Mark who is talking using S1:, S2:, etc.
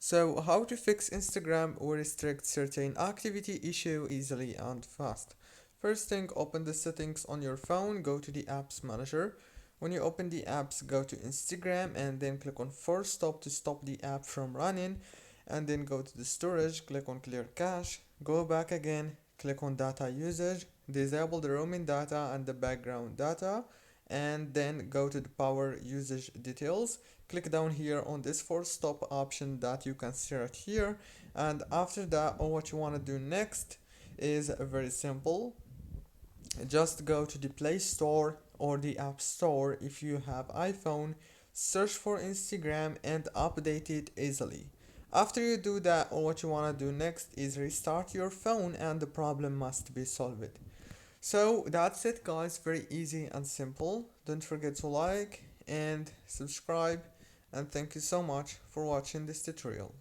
S1: So how to fix Instagram or restrict certain activity issue easily and fast. First thing, open the settings on your phone, go to the apps manager. When you open the apps, go to Instagram and then click on force stop to stop the app from running, and then go to the storage, click on clear cache, go back again, click on data usage, disable the roaming data and the background data, and then go to the power usage details. Click down here on this force stop option that you can see right here, and after that, what you want to do next is very simple. Just go to the Play Store or the App Store if you have iPhone, search for Instagram and update it easily. After you do that, what you want to do next is restart your phone and the problem must be solved. So that's it guys, very easy and simple. Don't forget to like and subscribe, and thank you so much for watching this tutorial.